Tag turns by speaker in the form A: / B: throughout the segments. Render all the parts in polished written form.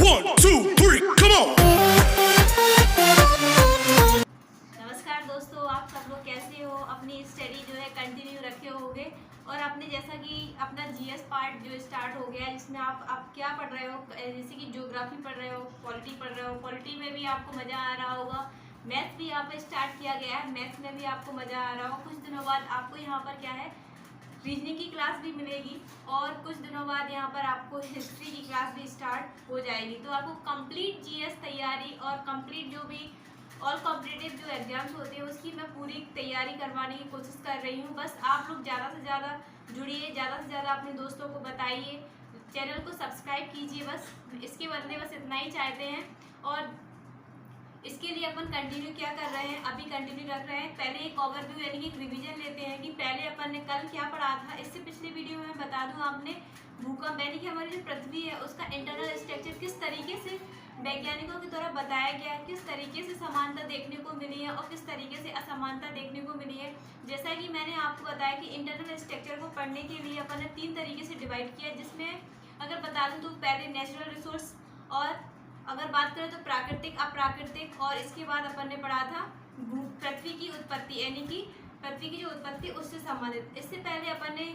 A: 1, 2, 3, come on!
B: नमस्कार दोस्तों, आप सब लोग कैसे हो? अपनी स्टडी जो है कंटिन्यू रखे होंगे और आपने जैसा कि अपना जीएस पार्ट जो स्टार्ट हो गया है, जिसमें आप क्या पढ़ रहे हो, जैसे कि ज्योग्राफी पढ़ रहे हो, पॉलिटी पढ़ रहे हो, पॉलिटी में भी आपको मज़ा आ रहा होगा। मैथ्स भी यहाँ पे स्टार्ट किया गया है, मैथ्स में भी आपको मज़ा आ रहा होगा। कुछ दिनों बाद आपको यहाँ पर क्या है, रीजनिंग की क्लास भी मिलेगी और कुछ दिनों बाद यहाँ पर आपको हिस्ट्री की क्लास भी स्टार्ट हो जाएगी। तो आपको कंप्लीट जीएस तैयारी और कंप्लीट जो भी ऑल कॉम्पिटिटिव जो एग्जाम्स होते हैं उसकी मैं पूरी तैयारी करवाने की कोशिश कर रही हूँ। बस आप लोग ज़्यादा से ज़्यादा जुड़िए, ज़्यादा से ज़्यादा अपने दोस्तों को बताइए, चैनल को सब्सक्राइब कीजिए। बस इसके बदले बस इतना ही चाहते हैं। और इसके लिए अपन कंटिन्यू क्या कर रहे हैं, अभी कंटिन्यू रख रहे हैं। पहले एक ओवरव्यू यानी कि एक रिवीजन लेते हैं कि पहले अपन ने कल क्या पढ़ा था। इससे पिछले वीडियो में बता दूं, आपने भूकंप यानी कि हमारी जो पृथ्वी है उसका इंटरनल स्ट्रक्चर किस तरीके से वैज्ञानिकों के द्वारा बताया गया है, किस तरीके से समानता देखने को मिली है और किस तरीके से असमानता देखने को मिली है। जैसा कि मैंने आपको बताया कि इंटरनल स्ट्रक्चर को पढ़ने के लिए अपन ने 3 तरीके से डिवाइड किया, जिसमें अगर बता दूं तो पहले नेचुरल रिसोर्स, और अगर बात करें तो प्राकृतिक, अप्राकृतिक, और इसके बाद अपन ने पढ़ा था पृथ्वी की उत्पत्ति यानी कि पृथ्वी की जो उत्पत्ति उससे संबंधित। इससे पहले अपन ने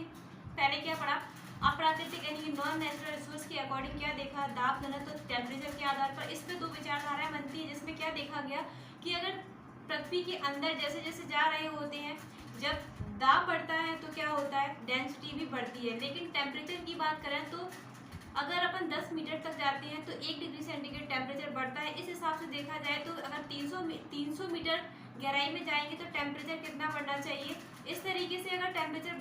B: पहले क्या पढ़ा, अप्राकृतिक यानी कि नॉन नेचुरल रिसोर्स के अकॉर्डिंग क्या देखा, दाब घनत्व तो टेम्परेचर के आधार पर। इसमें 2 विचारधाराएं बनती है, जिसमें क्या देखा गया कि अगर पृथ्वी के अंदर जैसे जैसे जा रहे होते हैं, जब दाब बढ़ता है तो क्या होता है, डेंसिटी भी बढ़ती है। लेकिन टेम्परेचर की बात करें तो अगर अपन 10 मीटर तक जाते हैं तो 1 डिग्री सेंटीग्रेड टेम्परेचर बढ़ता है। इस हिसाब से देखा जाए तो अगर 300 मीटर गहराई में जाएंगे तो टेम्परेचर कितना बढ़ना चाहिए, इस तरीके से अगर टेम्परेचर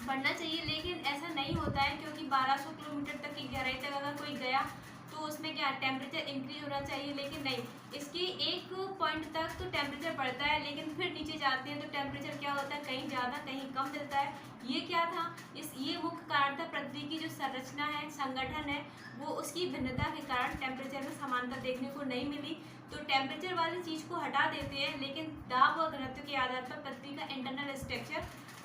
B: बढ़ना चाहिए। लेकिन ऐसा नहीं होता है, क्योंकि 1200 किलोमीटर तक की गहराई तक अगर कोई गया तो उसमें क्या टेम्परेचर इंक्रीज होना चाहिए, लेकिन नहीं, इसके एक पॉइंट तक तो टेम्परेचर बढ़ता है, लेकिन फिर नीचे जाते हैं तो टेम्परेचर क्या होता है, कहीं ज़्यादा कहीं कम मिलता है। ये क्या था, ये मुख्य कारण था, पृथ्वी की जो संरचना है, संगठन है, वो उसकी भिन्नता के कारण टेम्परेचर में समानता देखने को नहीं मिली। तो टेम्परेचर वाली चीज़ को हटा देते हैं, लेकिन दाब और घनत्व के आधार पर पृथ्वी का इंटरनल स्ट्रक्चर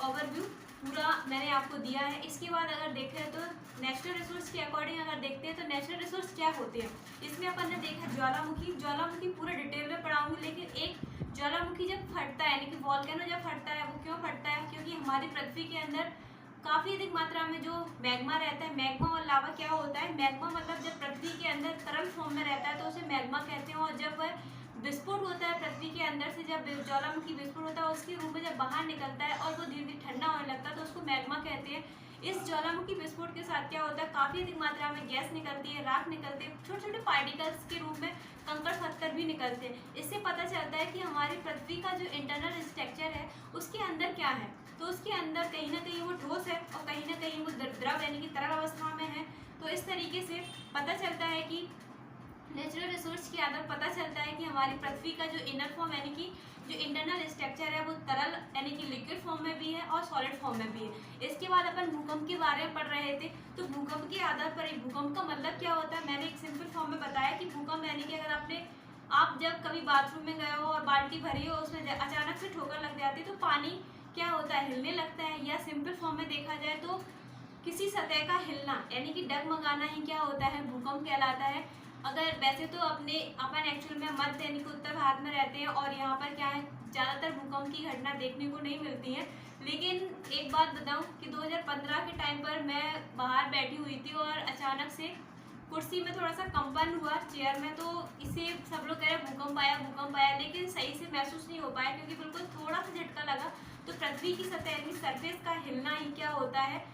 B: ओवरव्यू पूरा मैंने आपको दिया है। इसके बाद अगर देखें तो नेचुरल रिसोर्स के अकॉर्डिंग अगर देखते हैं तो नेचुरल रिसोर्स क्या होते हैं, इसमें अपन ने देखा ज्वालामुखी पूरा डिटेल में पढ़ाऊंगी। लेकिन एक ज्वालामुखी जब फटता है यानी कि वॉल्केनो जब फटता है, वो क्यों फटता है, क्योंकि हमारी पृथ्वी के अंदर काफ़ी अधिक मात्रा में जो मैग्मा रहता है, मैग्मा और लावा क्या होता है, मैग्मा मतलब जब पृथ्वी के अंदर तरल फॉर्म में रहता है तो उसे मैग्मा कहते हैं। और जब वह विस्फोट होता है पृथ्वी के अंदर से, जब ज्वालामुखी विस्फोट होता है उसके रूप में जब बाहर निकलता है और वो धीरे धीरे ठंडा होने लगता है तो उसको मैग्मा कहते हैं। इस ज्वालामुखी विस्फोट के साथ क्या होता है, काफ़ी अधिक मात्रा में गैस निकलती है, राख निकलती है, छोटे छोटे पार्टिकल्स के रूप में कंकड़ पत्थर भी निकलते हैं। इससे पता चलता है कि हमारी पृथ्वी का जो इंटरनल स्ट्रक्चर है उसके अंदर क्या है। तो उसके अंदर कहीं ना कहीं वो ठोस है और कहीं ना कहीं वो द्रव यानी कि तरल अवस्था में है। तो इस तरीके से पता चलता है कि नेचुरल रिसोर्स के आधार पता चलता है कि हमारी पृथ्वी का जो इनर फॉर्म यानी कि जो इंटरनल स्ट्रक्चर है वो तरल यानी कि लिक्विड फॉर्म में भी है और सॉलिड फॉर्म में भी है। इसके बाद अपन भूकंप के बारे में पढ़ रहे थे, तो भूकंप के आधार पर भूकंप का मतलब क्या होता है, मैंने एक सिंपल फॉर्म में बताया कि भूकंप यानी कि अगर आप जब कभी बाथरूम में गए हो और बाल्टी भरी हो, उसमें अचानक से ठोकर लग जाती है तो पानी क्या होता है, हिलने लगता है। या सिंपल फॉर्म में देखा जाए तो किसी सतह का हिलना यानी कि डगमगाना ही क्या होता है, भूकंप कहलाता है। अगर वैसे तो अपन एक्चुअल में मध्य यानी कि उत्तर भारत में रहते हैं और यहाँ पर क्या है, ज़्यादातर भूकंप की घटना देखने को नहीं मिलती है। लेकिन एक बात बताऊं कि 2015 के टाइम पर मैं बाहर बैठी हुई थी और अचानक से कुर्सी में थोड़ा सा कंपन हुआ चेयर में, तो इसे सब लोग कह रहे भूकंप आया, लेकिन सही से महसूस नहीं हो पाया क्योंकि बिल्कुल थोड़ा सा झटका लगा। तो पृथ्वी की सतह यानी सरफेस का हिलना ही क्या होता है,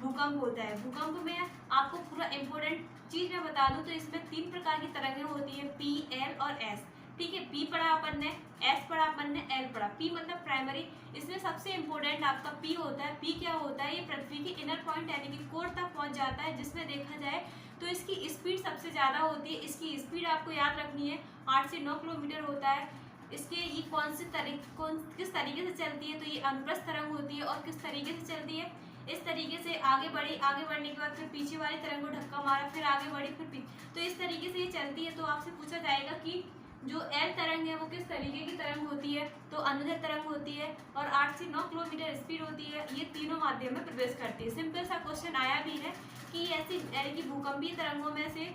B: भूकंप होता है। भूकंप में आपको पूरा इम्पोर्टेंट चीज़ मैं बता दूं तो इसमें 3 प्रकार की तरंगें होती हैं, पी, एल और एस। ठीक है, पी पढ़ा अपन ने, एस पढ़ा अपन ने, एल पढ़ा। पी मतलब प्राइमरी, इसमें सबसे इम्पोर्टेंट आपका पी होता है। पी क्या होता है, ये पृथ्वी के इनर पॉइंट यानी कि कोर तक पहुंच जाता है, जिसमें देखा जाए तो इसकी स्पीड सबसे ज़्यादा होती है। इसकी स्पीड आपको याद रखनी है, 8 से 9 किलोमीटर होता है। इसके ये किस तरीके से चलती है, तो ये अनुप्रस्थ तरंग होती है। और किस तरीके से चलती है, इस तरीके से आगे बढ़ने के बाद फिर पीछे वाली तरंग को धक्का मारा, फिर आगे बढ़ी, फिर पीछे, तो इस तरीके से ये चलती है। तो आपसे पूछा जाएगा कि जो एल तरंग है वो किस तरीके की तरंग होती है, तो अनुदैर्ध्य तरंग होती है और 8 से 9 किलोमीटर स्पीड होती है। ये तीनों माध्यम में प्रवेश करती है। सिंपल सा क्वेश्चन आया भी है कि ऐसी यानी कि भूकंपीय तरंगों में से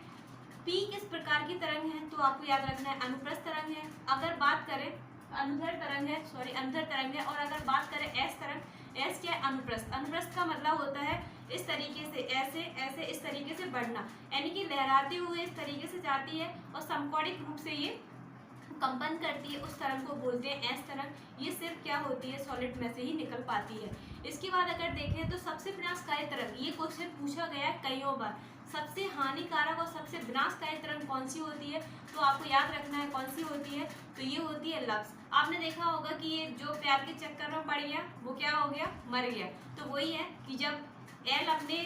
B: पी किस प्रकार की तरंग है, तो आपको याद रखना है अनुप्रस्थ तरंग है। अगर बात करें अनुदैर्ध्य तरंग है, अनुदैर्ध्य तरंग है। और अगर बात करें एस तरंग, एस क्या है, अनुप्रस्थ। अनुप्रस्थ का मतलब होता है इस तरीके से, ऐसे ऐसे इस तरीके से बढ़ना, यानी कि लहराते हुए इस तरीके से जाती है और समकोणिक रूप से ये कंपन करती है, उस तरंग को बोलते हैं एस तरंग। ये सिर्फ क्या होती है, सॉलिड में से ही निकल पाती है। इसके बाद अगर देखें तो सबसे विनाशकारी तरंग, ये क्वेश्चन पूछा गया है कईयों बार, सबसे हानिकारक और सबसे विनाशकारी तरंग कौन सी होती है, तो आपको याद रखना है कौन सी होती है, तो ये होती है लक्स। आपने देखा होगा कि ये जो प्यार के चक्कर में पड़ गया वो क्या हो गया, मर गया। तो वही है कि जब एल अपने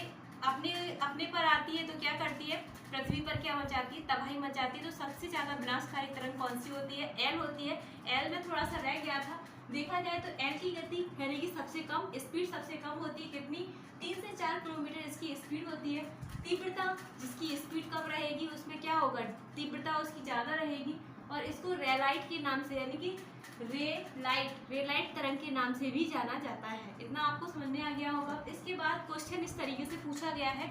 B: अपने अपने पर आती है तो क्या करती है, पृथ्वी पर क्या मचाती है, तबाही मचाती है। तो सबसे ज्यादा विनाशकारी तरंग कौन सी होती है, एल होती है। एल में थोड़ा सा रह गया था, देखा जाए तो एल की गति यानी कि सबसे कम स्पीड सबसे कम होती है, कितनी, 3 से 4 किलोमीटर इसकी स्पीड होती है। तीव्रता, जिसकी स्पीड कम रहेगी उसमें क्या होगा, तीव्रता उसकी ज़्यादा रहेगी। और इसको रेलाइट के नाम से यानी कि रेलाइट तरंग के नाम से भी जाना जाता है। इतना आपको समझ में आ गया होगा। इसके बाद क्वेश्चन इस तरीके से पूछा गया है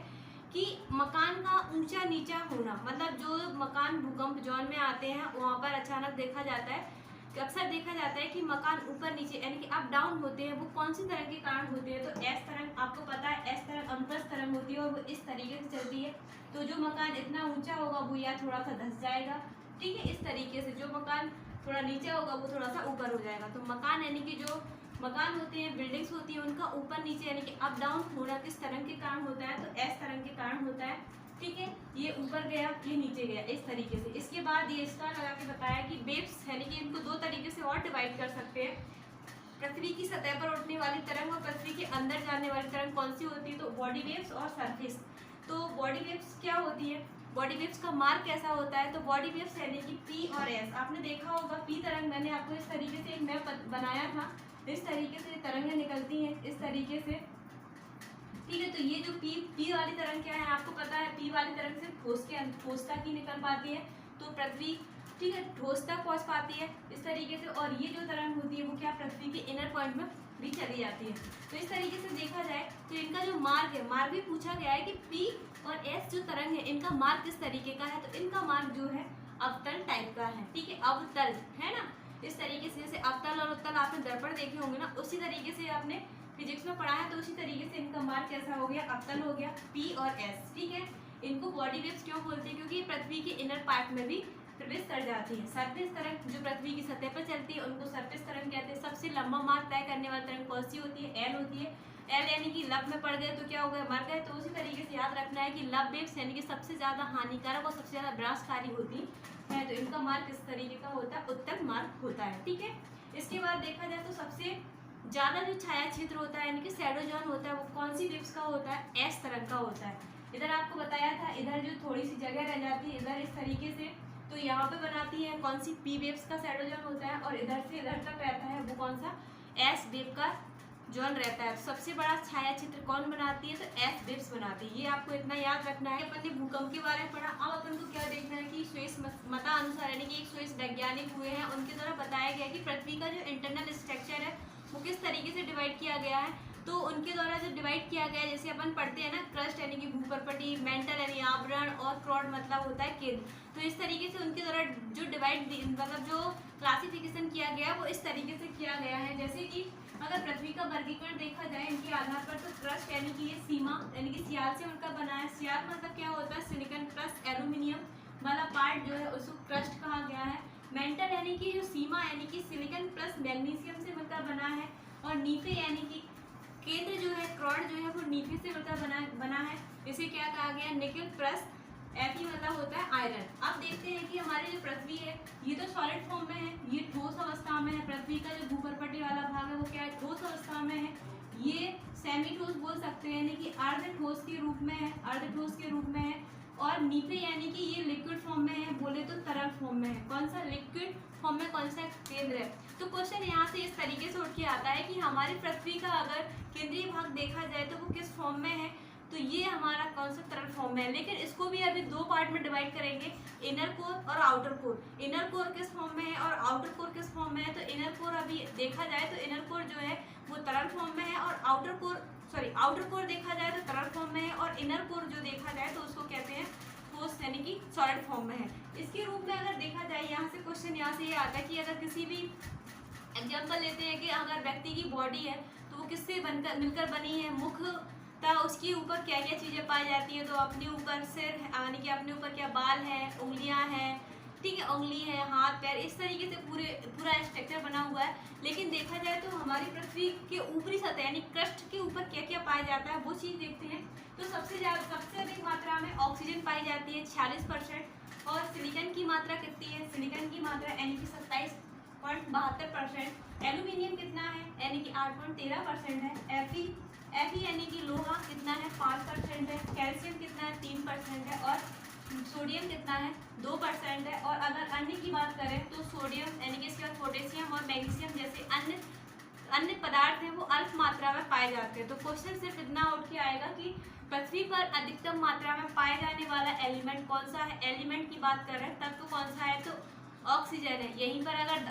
B: कि मकान का ऊंचा नीचा होना, मतलब जो मकान भूकंप जोन में आते हैं वहाँ पर अचानक देखा जाता है, अक्सर देखा जाता है कि मकान ऊपर नीचे यानी कि अप डाउन होते हैं, वो कौन सी तरंग के कारण होते हैं, तो एस तरंग। आपको पता है एस तरंग अनुप्रस्थ तरंग होती है और वो इस तरीके से चलती है। तो जो मकान इतना ऊंचा होगा वो या थोड़ा सा धंस जाएगा, ठीक है, इस तरीके से। जो मकान थोड़ा नीचे होगा वो थोड़ा सा ऊपर हो जाएगा। तो मकान यानी कि जो मकान होते हैं, बिल्डिंग्स होती है, उनका ऊपर नीचे यानी कि अप डाउन होना किस तरंग के कारण होता है, तो एस तरंग के कारण होता है, ठीक है। ये ऊपर गया, ये नीचे गया, इस तरीके से। इसके बाद ये स्टार लगा के बताया कि वेव्स यानी कि इनको दो तरीके से और डिवाइड कर सकते हैं। पृथ्वी की सतह पर उठने वाली तरंग और पृथ्वी के अंदर जाने वाली तरंग कौन सी होती है, तो बॉडी वेव्स और सरफेस। तो बॉडी वेव्स क्या होती है, बॉडी वेव्स का मार्ग कैसा होता है, तो बॉडी वेव्स यानी कि पी और एस। आपने देखा होगा पी तरंग, मैंने आपको इस तरीके से एक मैप बनाया था, इस तरीके से तरंगें निकलती हैं इस तरीके से, ठीक है। तो ये जो पी वाली तरंग क्या है, आपको पता है पी वाली तरंग से ठोस तक ही निकल पाती है, तो पृथ्वी, ठीक है, ठोस तक पहुंच पाती है इस तरीके से। और ये जो तरंग होती है वो क्या, पृथ्वी के इनर पॉइंट में भी चली जाती है। तो इस तरीके से देखा जाए तो इनका जो मार्ग है, मार्ग भी पूछा गया है कि पी और एस जो तरंग है इनका मार्ग किस तरीके का है, तो इनका मार्ग जो है अवतल टाइप का है, ठीक है, अवतल है ना। इस तरीके से जैसे अवतल और उत्तल आपने दर्पण देखे होंगे ना, उसी तरीके से आपने फिजिक्स में पढ़ा है, तो उसी तरीके से इनका मार्ग कैसा हो गया, अवतल हो गया, पी और एस, ठीक है। इनको बॉडी वेव्स क्यों बोलते हैं, क्योंकि पृथ्वी के इनर पार्ट में भी प्रवेश कर जाती है। सरफेस तरंग जो पृथ्वी की सतह पर चलती है उनको सरफेस तरंग कहते हैं। सबसे लंबा मार्ग तय करने वाली तरंग कौन सी होती है, एल होती है। एल यानी कि लब में पड़ गए तो क्या हो गए, मर गए। तो उसी तरीके से याद रखना है कि लब वेव्स यानी कि सबसे ज्यादा हानिकारक और सबसे ज्यादा विनाशकारी होती है। तो इनका मार्ग किस तरीके का होता है, उत्तल मार्ग होता है, ठीक है। इसके बाद देखा जाए तो सबसे ज्यादा जो छाया क्षेत्र होता है यानी कि शैडो जोन होता है वो कौन सी वेव्स का होता है, एस तरंग का होता है। इधर आपको बताया था, इधर जो थोड़ी सी जगह रह जाती है इधर इस तरीके से, तो यहाँ पे बनाती है कौन सी, पी वेव्स का शैडो जोन होता है। और इधर से इधर तक रहता है वो कौन सा, एस वेव का जोन रहता है। सबसे बड़ा छाया क्षेत्र कौन बनाती है, तो एस वेव्स बनाती है। ये आपको इतना याद रखना है। अपन ने भूकंप के बारे में पढ़ा, अब अपन को क्या देखना है कि स्विस मतानुसार यानी कि एक स्विस वैज्ञानिक हुए हैं, उनके द्वारा बताया गया कि पृथ्वी का जो इंटरनल स्ट्रक्चर है वो किस तरीके से डिवाइड किया गया है। तो उनके द्वारा जब डिवाइड किया गया है, जैसे अपन पढ़ते हैं ना, क्रस्ट यानी कि भूपरपटी, मेंटल यानी आवरण, और क्रॉड मतलब होता है केंद्र। तो इस तरीके से उनके द्वारा जो डिवाइड मतलब जो क्लासिफिकेशन किया गया है वो इस तरीके से किया गया है। जैसे कि अगर पृथ्वी का वर्गीकरण देखा जाए इनके आधार पर, तो क्रस्ट यानी कि ये सीमा यानी कि सियाल से उनका बना है। सियाल मतलब क्या होता है, सिलिकॉन प्लस एल्यूमिनियम वाला पार्ट जो है उसको क्रस्ट कहा गया है। मेंटल यानी कि जो सीमा यानी कि सिलिकॉन प्लस मैग्नीशियम से मिलकर बना है। और नीफे यानी कि केंद्र जो है, क्रॉड जो है वो नीफे से मिलकर बना है। इसे क्या कहा गया, निकल प्लस Fe मतलब होता है आयरन। अब देखते हैं कि हमारी जो पृथ्वी है ये तो सॉलिड फॉर्म में है, ये ठोस अवस्था में है। पृथ्वी का जो भूपरपटी वाला भाग है वो क्या है, ठोस अवस्था में है। ये सेमी ठोस बोल सकते हैं यानी कि अर्ध ठोस के रूप में है, अर्ध ठोस के रूप में है। और नीफे यानी कि ये लिक्विड फॉर्म में है, बोले तो तरल फॉर्म में है। कौन सा, लिक्विड फॉर्म में कौन सा केंद्र है। तो क्वेश्चन यहाँ से इस तरीके से उठ के आता है कि हमारी पृथ्वी का अगर केंद्रीय भाग देखा जाए तो वो किस फॉर्म में है, तो ये हमारा कौन सा, तरल फॉर्म में है। लेकिन इसको भी अभी दो पार्ट में डिवाइड करेंगे, इनर कोर और आउटर कोर। इनर कोर किस फॉर्म में है और आउटर कोर किस फॉर्म में है। तो इनर कोर अभी देखा जाए तो इनर कोर जो है वो तरल फॉर्म में है, और आउटर कोर देखा जाए तो तरल फॉर्म में है, और इनर कोर जो देखा जाए तो उसको कहते हैं ठोस यानी कि सॉलिड फॉर्म में है। इसके रूप में अगर देखा जाए, यहाँ से क्वेश्चन यहाँ से ये आता है कि अगर किसी भी एग्जाम्पल लेते हैं कि अगर व्यक्ति की बॉडी है तो वो किससे बनकर मिलकर बनी है, मुख्यतः उसके ऊपर क्या क्या चीज़ें पाई जाती हैं, तो अपने ऊपर सिर यानी कि अपने ऊपर क्या बाल हैं, उंगलियां हैं, ठीक है, उंगली है, हाथ पैर, इस तरीके से पूरा स्ट्रक्चर बना हुआ है। लेकिन देखा जाए तो हमारी पृथ्वी के ऊपरी सतह यानी क्रस्ट के ऊपर क्या क्या पाया जाता है वो चीज़ देखते हैं। तो सबसे अधिक मात्रा में ऑक्सीजन पाई जाती है 46%, और सिलिकॉन की मात्रा कितनी है, सिलिकॉन की मात्रा यानी कि 27.72%। एल्यूमिनियम कितना है यानी कि 8.13% है। Fe यानी कि लोहा कितना है 5% है। कैल्शियम कितना है 3% है, और सोडियम कितना है 2% है। और अगर अन्य की बात करें तो सोडियम यानी कि इसके बाद पोटेशियम और मैग्नीशियम जैसे अन्य पदार्थ हैं वो अल्प मात्रा में पाए जाते हैं। तो क्वेश्चन सिर्फ इतना उठ के आएगा कि पृथ्वी पर अधिकतम मात्रा में पाए जाने वाला एलिमेंट कौन सा है। एलिमेंट की बात करें तत्व कौन सा है, तो ऑक्सीजन है। यहीं पर अगर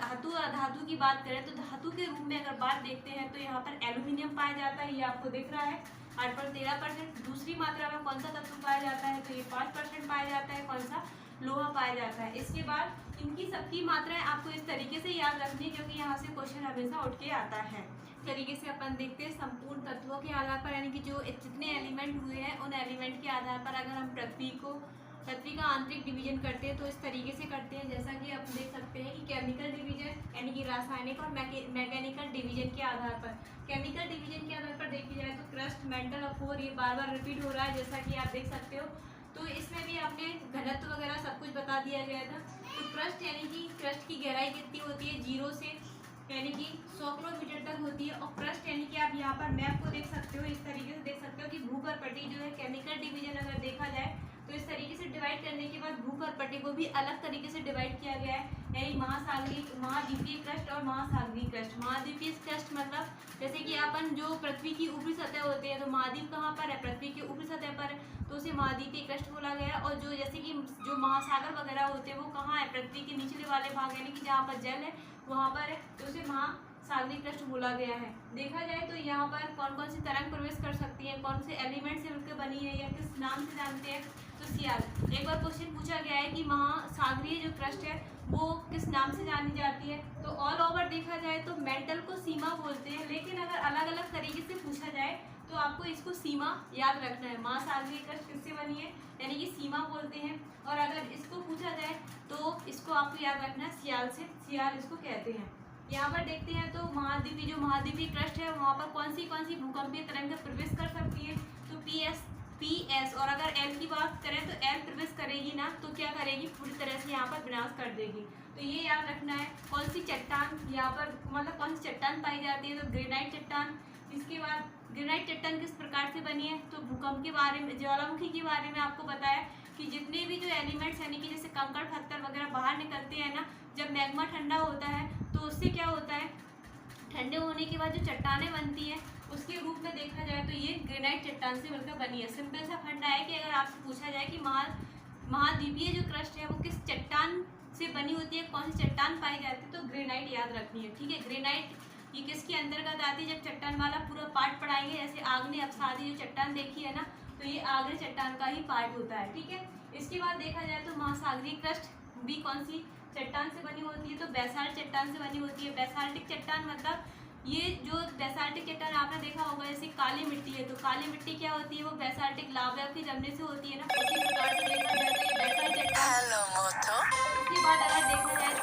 B: धातु की बात करें तो धातु के रूप में अगर बात देखते हैं तो यहाँ पर एल्यूमिनियम पाया जाता है, ये आपको दिख रहा है 8.13%। दूसरी मात्रा में कौन सा तत्व पाया जाता है, तो ये 5% पाया जाता है, कौन सा, लोहा पाया जाता है। इसके बाद इनकी सबकी मात्राएं आपको इस तरीके से याद रखनी है क्योंकि यहाँ से क्वेश्चन हमेशा उठ के आता है। इस तरीके से अपन देखते हैं संपूर्ण तत्वों के आधार पर यानी कि जो जितने एलिमेंट हुए हैं उन एलिमेंट के आधार पर अगर हम पृथ्वी का आंतरिक डिवीजन करते हैं तो इस तरीके से करते हैं, जैसा कि आप देख सकते हैं कि केमिकल डिवीजन यानी कि रासायनिक और मैकेनिकल डिवीजन के आधार पर। केमिकल डिवीजन के आधार पर देखी जाए तो क्रस्ट, मेंटल और कोर, ये बार बार रिपीट हो रहा है जैसा कि आप देख सकते हो। तो इसमें भी आपने घनत्व वगैरह सब कुछ बता दिया गया था। तो क्रस्ट यानी कि क्रस्ट की गहराई कितनी होती है, 0 से यानी कि 100 किलोमीटर तक होती है। और क्रस्ट यानी कि आप यहाँ पर मैप को देख सकते हो, इस तरीके से देख सकते हो कि भूगर्भपट्टी जो है केमिकल डिवीजन अगर देखा जाए तो इस तरीके से डिवाइड करने के बाद भूगर्भपट्टी को भी अलग तरीके से डिवाइड किया गया है, यानी महाद्वीपीय क्रस्ट और महासागरीय क्रस्ट। महाद्वीपीय क्रस्ट मतलब जैसे कि अपन जो पृथ्वी की ऊपरी सतह होती है तो महाद्वीप कहाँ पर है, पृथ्वी की ऊपरी सतह पर है, तो उसे महाद्वीपीय क्रस्ट बोला गया। और जो जैसे कि जो महासागर वगैरह होते हैं वो कहाँ है, पृथ्वी के निचले वाले भाग यानी कि जहाँ पर जल है वहाँ पर है, तो उसे महासागरीय क्रस्ट बोला गया है। देखा जाए तो यहाँ पर कौन कौन सी तरंग प्रवेश कर सकती है, कौन से एलिमेंट से मिलकर बनी है या किस नाम से जानते हैं, तो सियाल। एक बार क्वेश्चन पूछा गया है कि महासागरीय जो क्रस्ट है वो किस नाम से जानी जाती है, तो ऑल ओवर देखा जाए तो मेंटल को सीमा बोलते हैं। लेकिन अगर अलग अलग तरीके से पूछा जाए तो आपको इसको सीमा याद रखना है। महासागरीय क्रस्ट किससे बनी है यानी कि सीमा बोलते हैं। और अगर इसको पूछा जाए तो इसको आपको याद रखना है सियाल से, सियाल इसको कहते हैं। यहाँ पर देखते हैं तो महाद्वीपीय क्रस्ट है वहाँ पर कौन सी भूकंपीय तरंगें प्रवेश कर सकती है, तो पीएस। और अगर एल की बात करें तो एल प्रवेश करेगी ना तो क्या करेगी, पूरी तरह से यहाँ पर विनाश कर देगी। तो ये याद रखना है। कौन सी चट्टान यहाँ पर मतलब कौन सी चट्टान पाई जाती है, तो ग्रेनाइट चट्टान। इसके बाद ग्रेनाइट चट्टान किस प्रकार से बनी है, तो भूकंप के बारे में, ज्वालामुखी के बारे में आपको बताया कि जितने भी जो एलिमेंट्स यानी कि जैसे कंकड़ पत्थर वगैरह बाहर निकलते हैं ना, जब मैग्मा ठंडा होता है तो उससे क्या होता है, ठंडे होने के बाद जो चट्टानें बनती हैं उसके रूप में देखा जाए तो ये ग्रेनाइट चट्टान से मिलकर बनी है। सिंपल सा फंडा है कि अगर आपसे पूछा जाए कि महाद्वीपीय जो क्रस्ट है वो किस चट्टान से बनी होती है, कौन सी चट्टान पाई जाती है, तो ग्रेनाइट याद रखनी है। ठीक है, ग्रेनाइट ये किसके अंतर्गत आती है, जब चट्टान वाला पूरा पार्ट पढ़ाएंगे, जैसे आग्नेय अपसादी जो चट्टान देखी है ना, तो ये आग्नेय चट्टान का ही पार्ट होता है। ठीक है, इसके बाद देखा जाए तो महासागरीय क्रस्ट भी कौन सी चट्टान से बनी होती है, तो बेसाल्ट चट्टान से बनी होती है। बेसाल्टिक चट्टान मतलब ये जो बेसाल्टिक चट्टान आपने देखा होगा जैसे काली मिट्टी है, तो काली मिट्टी क्या होती है, वो बेसाल्टिक लावा के जमने से होती है ना, उसी प्रकार से देखा जाए तो ये बेसाल्ट चट्टान। इसके बाद अगर देखा जाए तो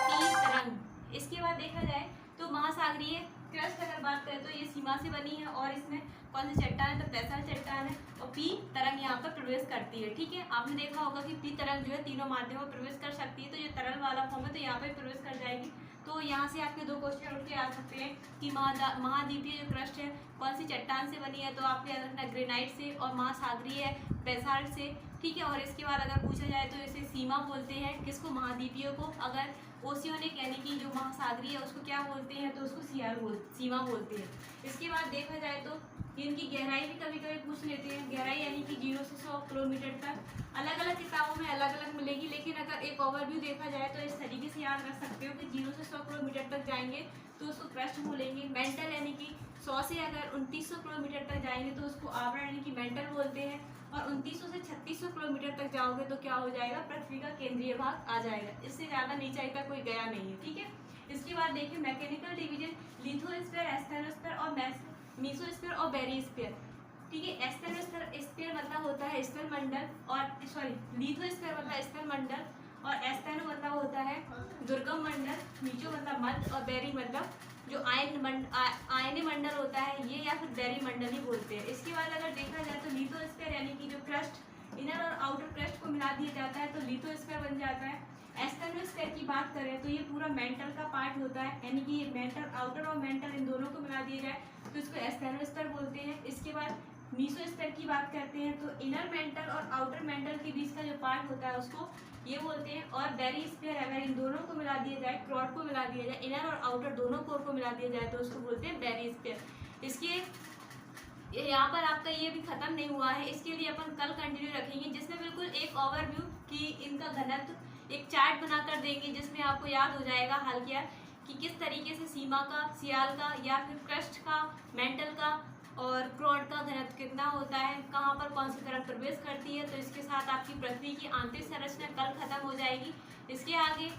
B: पी तरंग। इसके बाद देखा जाए तो महासागरीय क्रस्ट अगर बात करें तो ये सीमा से बनी है और इसमें कौन सी चट्टान है, तो बेसाल्ट चट्टान है। और पी तरंग यहाँ पर प्रवेश करती है। ठीक है, आपने देखा होगा कि पी तरंग जो है तीनों माध्यमों में प्रवेश कर सकती है, तो ये तरल वाला फॉर्म है तो यहाँ पर प्रवेश कर जाएगी। तो यहाँ से आपके दो क्वेश्चन उठ के आ सकते हैं कि महाद्वीपीय जो क्रस्ट है कौन सी चट्टान से बनी है, तो आपको याद रखना ग्रेनाइट से, और महासागरीय है बेसाल्ट से। ठीक है, और इसके बाद अगर पूछा जाए तो इसे सीमा बोलते हैं किसको, महाद्वीपीय को। अगर ओशियोनिक यानी कि जो महासागरीय है उसको क्या बोलते हैं, तो उसको सीमा बोलते हैं। इसके बाद देखा जाए तो इनकी गहराई भी कभी कभी पूछ लेते हैं। गहराई यानी कि 0 से 100 किलोमीटर तक अलग अलग किताबों में अलग अलग मिलेगी, लेकिन अगर एक ओवरव्यू देखा जाए तो इस तरीके से याद रख सकते हो कि 0 से 100 किलोमीटर तक जाएंगे तो उसको क्रस्ट बोलेंगे। मेंटल यानी कि 100 से अगर 2900 किलोमीटर तक जाएंगे तो उसको आवरण यानी कि मेंटल बोलते हैं। और 2900 से 3600 किलोमीटर तक जाओगे तो क्या हो जाएगा, पृथ्वी का केंद्रीय भाग आ जाएगा। इससे ज़्यादा नीचाई तक कोई गया नहीं है, ठीक है। इसके बाद देखिए मैकेनिकल डिवीजन, लिथोस्फीयर, एस्थेनोस्फीयर और मीसोस्फीयर और बेरिस्फीयर, ठीक है। एस्थेनोस्फीयर मतलब होता है स्थल मंडल, और सॉरी लिथोस्फीयर मतलब स्थल मंडल, और एस्थेनो मतलब होता है दुर्गम मंडल, मीसो मतलब मध्य, और बेरी मतलब जो आयन मंडल होता है ये, या फिर बेरी मंडल ही बोलते हैं। इसके बाद अगर देखा जाए तो लिथोस्फीयर यानी कि जो क्रस्ट, इनर और आउटर क्रस्ट को मिला दिया जाता है तो लिथोस्फीयर बन जाता है। एस्थेनोस्फीयर की बात करें तो ये पूरा मेंटल का पार्ट होता है, यानी कि ये मेंटल, आउटर और मेंटल इन दोनों को मिला दिया जाए तो इसको एस्थेनोस्फीयर बोलते हैं। इसके बाद मीसोस्फीयर की बात करते हैं तो इनर मेंटल और आउटर मेंटल के बीच का जो पार्ट होता है उसको ये बोलते हैं। और बेरीस्फीयर अगर इन दोनों को मिला दिया जाए, क्रॉड को मिला दिया जाए, इनर और आउटर दोनों कोर को मिला दिया जाए तो उसको बोलते हैं बेरीस्फीयर। इसके यहाँ पर आपका ये भी खत्म नहीं हुआ है, इसके लिए अपन कल कंटिन्यू रखेंगे जिसमें बिल्कुल एक ओवरव्यू कि इनका घनत्व एक चार्ट बनाकर देंगे जिसमें आपको याद हो जाएगा हाल क्या कि किस तरीके से सीमा का, सियाल का या फिर क्रस्ट का, मेंटल का और क्रॉड का घनत्व कितना होता है, कहाँ पर कौन सी तरफ प्रवेश करती है। तो इसके साथ आपकी पृथ्वी की आंतरिक संरचना कल खत्म हो जाएगी। इसके आगे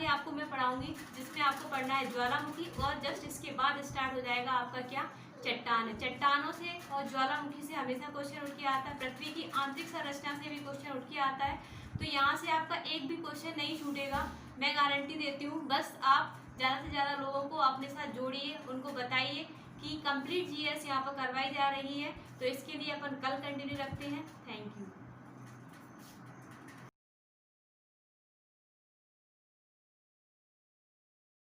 B: आपको मैं पढ़ाऊंगी जिसमें आपको पढ़ना है ज्वालामुखी, और जस्ट इसके बाद स्टार्ट हो जाएगा आपका क्या, चट्टान। चट्टानों से और ज्वालामुखी से हमेशा क्वेश्चन उठ के आता है, पृथ्वी की आंतरिक संरचना से भी क्वेश्चन उठ के आता है। तो यहाँ से आपका एक भी क्वेश्चन नहीं छूटेगा, मैं गारंटी देती हूँ। बस आप ज़्यादा से ज़्यादा लोगों को अपने साथ जोड़िए, उनको बताइए कि कंप्लीट जीएस यहाँ पर करवाई जा रही है। तो इसके लिए अपन कल कंटिन्यू रखते हैं। Thank you.